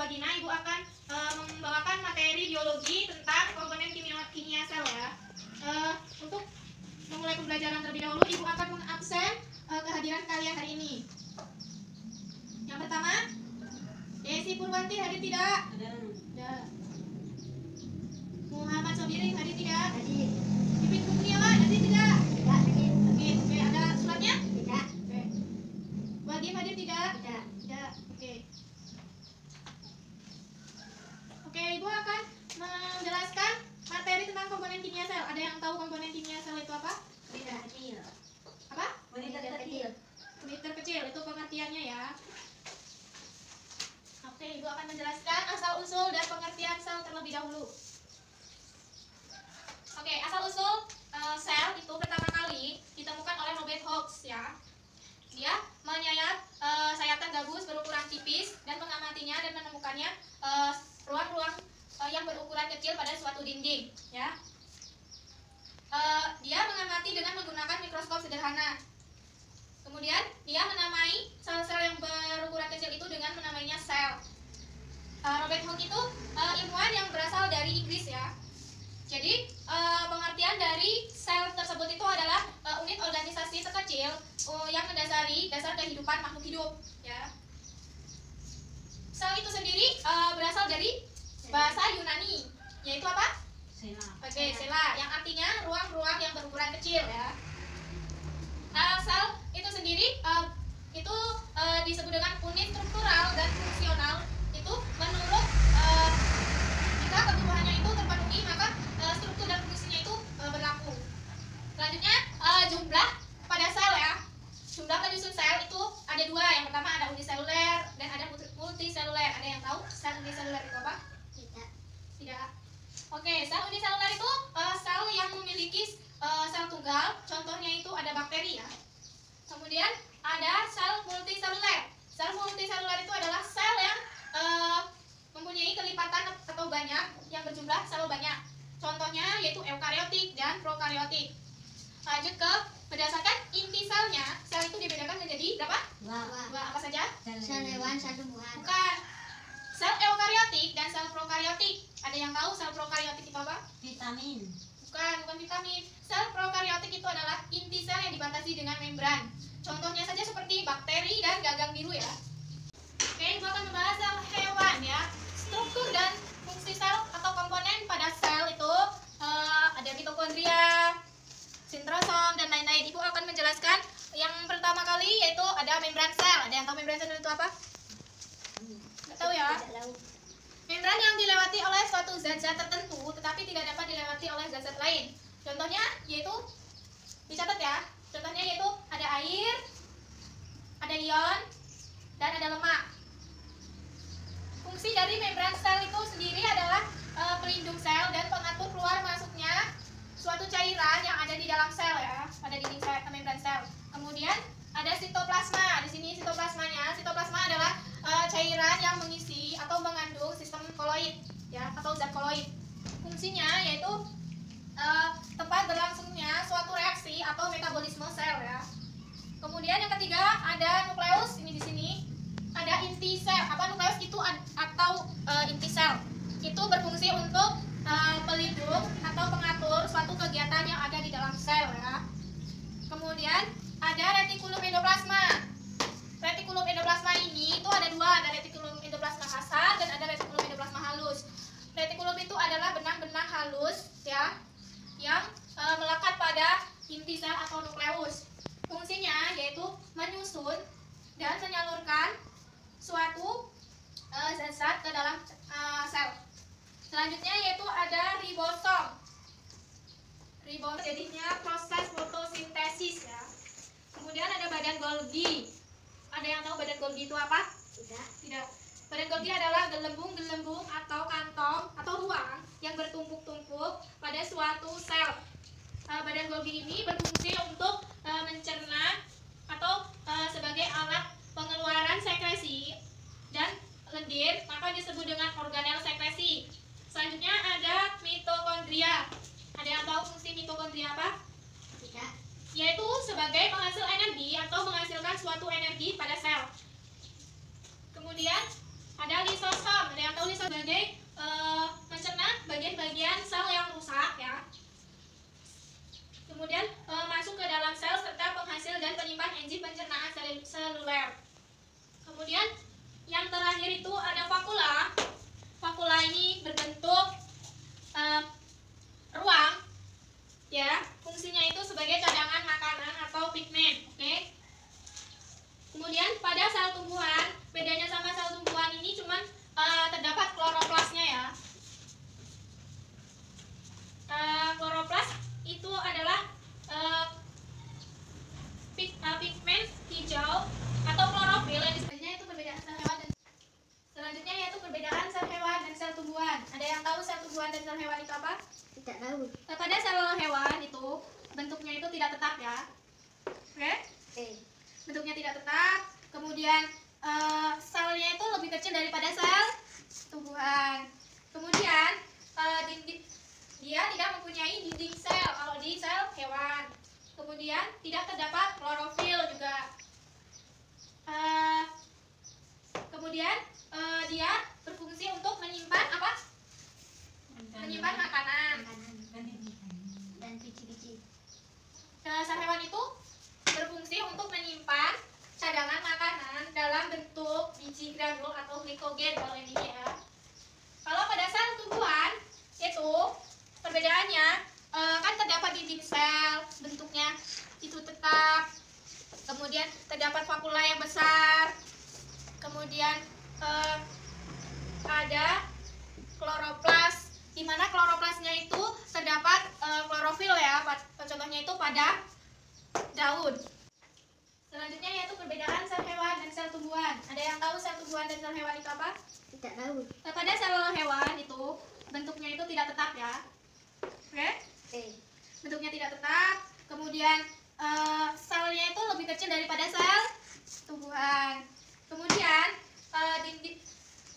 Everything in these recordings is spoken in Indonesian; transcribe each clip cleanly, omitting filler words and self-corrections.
Purwadina, Ibu akan membawakan materi biologi tentang komponen kimia sel ya. Untuk memulai pembelajaran terlebih dahulu, Ibu akan mengabsen kehadiran kalian hari ini. Yang pertama, Desi Purwanti hadir tidak? Ada. Muhammad Sobirin hadir tidak? Hadir. Pipin Kurniawan hadir tidak? Tidak hadir. Oke, ada suratnya? Tidak. Oke. Wagim hadir tidak? Tidak. Tidak. Oke. Oke, Ibu akan menjelaskan materi tentang komponen kimia sel. Ada yang tahu komponen kimia sel itu apa? Unit kecil. Apa? Unit kecil. Unit terkecil, itu pengertiannya ya. Oke, Ibu akan menjelaskan asal-usul dan pengertian sel terlebih dahulu. Oke, asal-usul sel itu pertama kali ditemukan oleh Robert Hooke ya. Dia menyayat sayatan gabus berukuran tipis dan mengamatinya dan menemukannya ruang-ruang yang berukuran kecil pada suatu dinding ya. Dia mengamati dengan menggunakan mikroskop sederhana. Kemudian dia menamai sel-sel yang berukuran kecil itu dengan menamainya sel. Robert Hooke itu ilmuwan yang berasal dari Inggris ya. Jadi pengertian dari sel tersebut itu adalah unit organisasi terkecil yang mendasari dasar kehidupan makhluk hidup ya. Sel itu sendiri berasal dari bahasa Yunani, yaitu apa? Sela. Oke, sela, yang artinya ruang-ruang yang berukuran kecil ya. Sel itu sendiri itu disebut dengan unit struktural dan fungsional. Itu menurut jika kebutuhannya itu terpenuhi, maka struktur dan fungsinya itu berlaku. Selanjutnya jumlah pada sel ya. Jumlah penyusun sel itu ada dua. Yang pertama ada uniseluler dan ada multiseluler. Ada yang tahu sel uniseluler itu apa? Tidak. Oke, sel uniseluler itu sel yang memiliki sel tunggal. Contohnya itu ada bakteri ya. Kemudian ada sel multiseluler. Sel multiseluler itu adalah sel yang mempunyai kelipatan atau banyak yang berjumlah selalu banyak. Contohnya yaitu eukariotik dan prokariotik. Lanjut ke berdasarkan inti selnya, sel itu dibedakan menjadi berapa? Dua. Apa saja? Sel hewan, sel tumbuhan. Bukan. Sel eukariotik dan sel prokariotik. Ada yang tahu sel prokariotik itu apa? Vitamin. Bukan vitamin. Sel prokariotik itu adalah inti sel yang dibatasi dengan membran. Contohnya saja seperti bakteri dan gagang biru ya. Oke, Ibu akan membahas sel hewan ya. Struktur dan fungsi sel atau komponen pada sel itu ada mitokondria, sintrosom dan lain-lain. Ibu akan menjelaskan yang pertama kali yaitu ada membran sel. Ada yang tahu membran sel itu apa? Nggak tahu ya. Membran yang dilewati oleh suatu zat-zat tertentu tetapi tidak dapat dilewati oleh zat-zat lain. Contohnya yaitu dicatat ya. Contohnya yaitu ada air, ada ion, dan ada lemak. Fungsi dari membran sel itu sendiri adalah pelindung sel dan pengatur keluar masuknya suatu cairan yang ada di dalam sel ya, pada dinding sel, membran sel. Kemudian ada sitoplasma. Di sini sitoplasmanya, sitoplasma adalah cairan yang mengisi atau mengandung sistem koloid ya, atau zat koloid. Fungsinya yaitu tempat berlangsungnya suatu reaksi atau metabolisme sel ya. Kemudian yang ketiga ada nukleus. Ini di sini ada inti sel. Apa nukleus itu atau inti sel? Itu berfungsi untuk pelindung atau pengatur suatu kegiatan yang ada di dalam sel ya. Kemudian ada retikulum endoplasma. Retikulum endoplasma ini itu ada dua, ada retikulum endoplasma kasar dan ada retikulum endoplasma halus. Retikulum itu adalah benang-benang halus ya yang melekat pada inti sel atau nukleus. Fungsinya yaitu menyusun dan menyalurkan suatu zat-zat ke dalam sel. Selanjutnya yaitu ada ribosom. Ribosom jadinya proses fotosintesis ya. Kemudian ada badan Golgi. Ada yang tahu badan Golgi itu apa? Tidak. Badan Golgi adalah gelembung-gelembung atau kantong atau ruang yang bertumpuk-tumpuk pada suatu sel. Badan Golgi ini berfungsi untuk mencerna atau sebagai alat pengeluaran sekresi dan lendir, maka disebut dengan organel sekresi. Selanjutnya ada mitokondria. Ada yang tahu fungsi mitokondria apa? Tidak. Yaitu sebagai penghasil energi atau menghasilkan suatu energi pada sel. Kemudian ada lisosom. Ada Kemudian selnya itu lebih kecil daripada sel tumbuhan. Kemudian dia tidak mempunyai dinding sel kalau di sel hewan. Kemudian tidak terdapat klorofil juga. Kemudian dia berfungsi untuk menyimpan apa? Menyimpan makanan. Dan biji-biji. Sel hewan itu berfungsi untuk menyimpan cadangan makanan dalam bentuk biji granul atau glikogen kalau ini ya. Kalau pada sel tumbuhan itu perbedaannya kan terdapat dinding sel, bentuknya itu tetap. Kemudian terdapat vakula yang besar. Kemudian ada kloroplas, di mana kloroplasnya itu terdapat klorofil ya. Contohnya itu pada daun. Selanjutnya yaitu perbedaan sel hewan dan sel tumbuhan. Ada yang tahu sel tumbuhan dan sel hewan itu apa? Tidak tahu. Pada sel hewan itu bentuknya itu tidak tetap ya. Oke? Bentuknya tidak tetap. Kemudian selnya itu lebih kecil daripada sel tumbuhan. Kemudian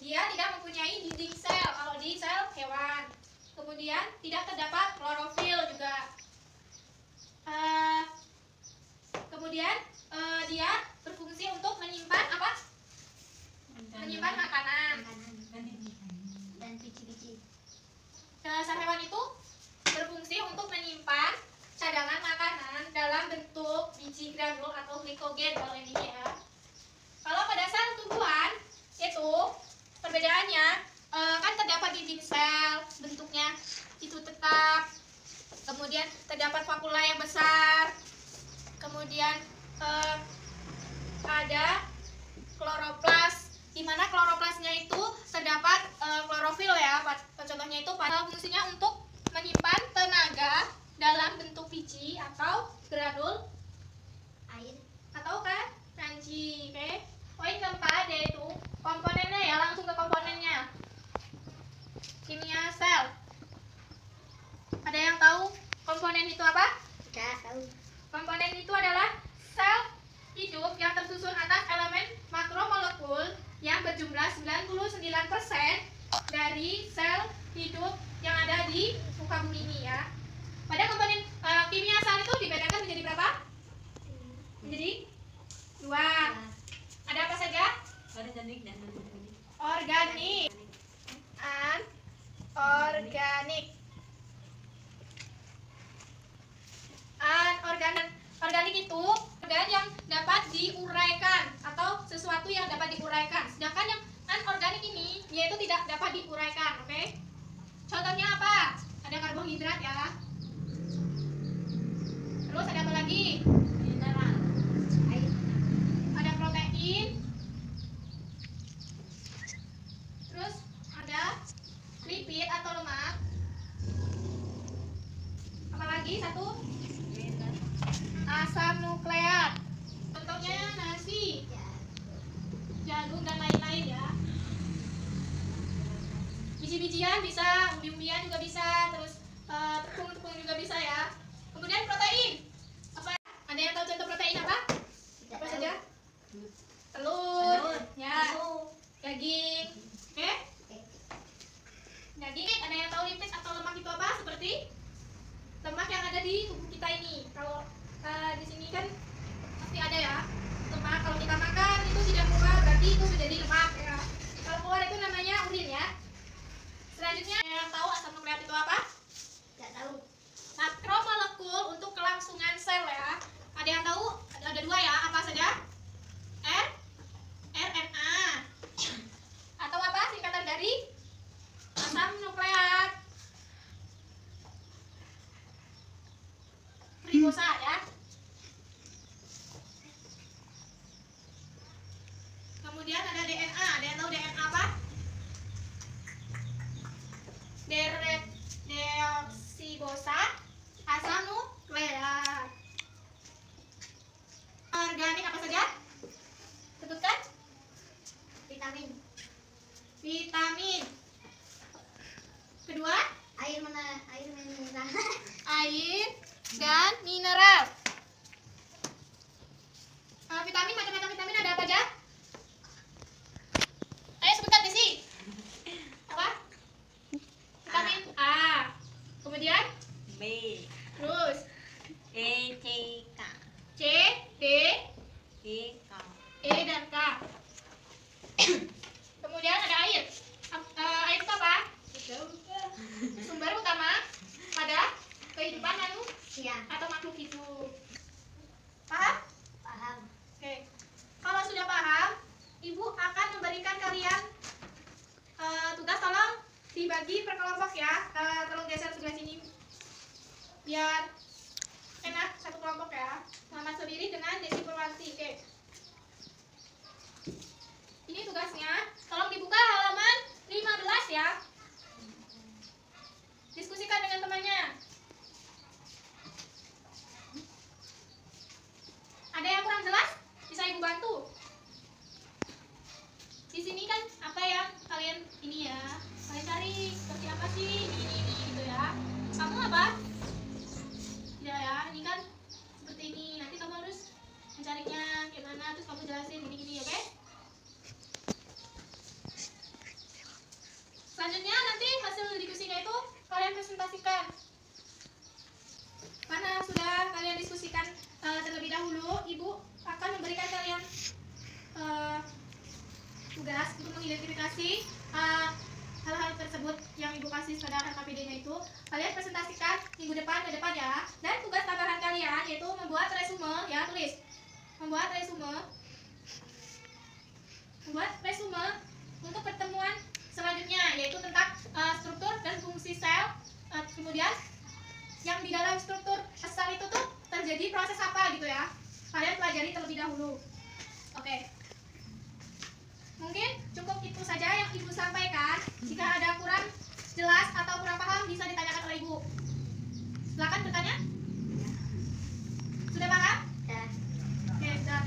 dia tidak mempunyai dinding sel kalau di sel hewan. Kemudian tidak terdapat klorofil juga. Kemudian dia berfungsi untuk menyimpan apa? Menyimpan makanan. Dan biji-biji. Sel hewan itu berfungsi untuk menyimpan cadangan makanan dalam bentuk biji granul atau glikogen kalau ini ya. Kalau pada sel tumbuhan itu perbedaannya kan terdapat dinding sel, bentuknya itu tetap. Kemudian terdapat vakula yang besar. Kemudian ada kloroplas, di mana kloroplasnya itu terdapat klorofil ya. Contohnya itu pada fungsinya untuk menyimpan tenaga dalam bentuk biji atau granul Air. atau kan kanji. Oke. Poin keempat yaitu komponennya ya, langsung ke komponennya. Kimia sel. Ada yang tahu komponen itu apa? Tidak tahu. Komponen itu adalah sel hidup yang tersusun atas elemen makromolekul yang berjumlah 99% dari sel hidup yang ada di muka bumi ini ya. Pada komponen kimia sel itu dibedakan menjadi berapa? Menjadi 2. Ada apa saja? Organik dan anorganik. Organik, anorganik. Organik itu organ yang dapat diuraikan atau sesuatu yang dapat diuraikan. Sedangkan yang anorganik ini dia itu tidak dapat diuraikan, oke? Contohnya apa? Ada karbohidrat ya. Terus ada apa lagi? Mineral. Air. Ada protein. Terus ada lipid atau lemak. Apalagi satu? Asam nukleat. Contohnya nasi, jagung dan lain-lain ya. Biji-bijian bisa, umbi-umbian juga bisa, terus tepung-tepung juga bisa ya. Kemudian protein. Apa? Ada yang tahu contoh protein apa? Tidak Apa tahu. saja? Telur, ya. Daging, oke? Daging. Ada yang tahu lipid atau lemak itu apa? Seperti lemak yang ada di tubuh kita ini. Kalau di sini kan pasti ada ya lemak. Kalau kita makan itu tidak keluar, berarti itu sudah jadi lemak ya. Kalau keluar itu namanya urin ya. Selanjutnya yang tahu asam nukleat itu apa? Tidak tahu. Makromolekul untuk kelangsungan sel ya. Ada yang tahu? Ada 2 ya. Apa saja? RNA. Atau apa singkatan dari asam nukleat? Ribosa ya. Kemudian ada DNA. Ada yang tahu DNA apa? Deoksibosa asam nukleat. Organik apa saja? Sebutkan. Vitamin. Vitamin. Kedua, Air mineral. air dan mineral. Vitamin, macam-macam vitamin ada apa aja? dibagi per kelompok ya. Tolong geser sebelah sini biar enak satu kelompok ya. Muhammad Sodiri dengan Desi Purwanti. Oke. Ini tugasnya. Tolong dibuka halaman 15 ya. Diskusikan dengan temannya. Ada yang kurang jelas? Bisa Ibu bantu. Di sini kan apa yang kalian ini ya? Kalian cari seperti apa sih? Ini gitu ya. Kamu apa? Ya, ini kan seperti ini. Nanti kamu harus mencarinya gimana, terus kamu jelasin gini-gini, oke? Selanjutnya nanti hasil diskusinya itu kalian presentasikan. Karena sudah kalian diskusikan terlebih dahulu, Ibu akan memberikan kalian tugas untuk mengidentifikasi hal-hal tersebut yang Ibu kasih pada RKPD-nya itu. Kalian presentasikan minggu depan ke depan ya. Dan tugas tambahan kalian yaitu membuat resume ya, tulis. Membuat resume untuk pertemuan selanjutnya, yaitu tentang struktur dan fungsi sel. Kemudian yang di dalam struktur sel itu tuh terjadi proses apa gitu ya. Kalian pelajari terlebih dahulu. Oke. Mungkin cukup itu saja yang Ibu sampaikan. Jika ada kurang jelas atau kurang paham bisa ditanyakan oleh Ibu. Silakan bertanya. Sudah paham? Ya. Oke, sudah.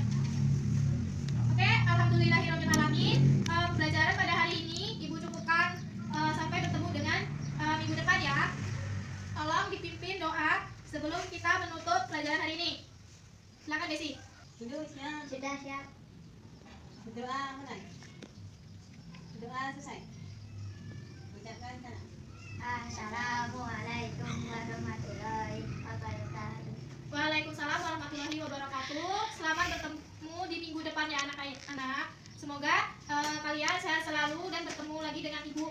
Oke, alhamdulillahirobbilalamin. Pembelajaran pada hari ini Ibu cukupkan sampai bertemu dengan minggu depan ya. Tolong dipimpin doa sebelum kita menutup pelajaran hari ini. Silakan Desi. Sudah siap. Berdoa mulai. Berdoa selesai. Ucapkan sana. Assalamualaikum warahmatullahi wabarakatuh. Waalaikumsalam warahmatullahi wabarakatuh. Selamat bertemu di minggu depan ya anak-anak. Semoga kalian sehat selalu dan bertemu lagi dengan Ibu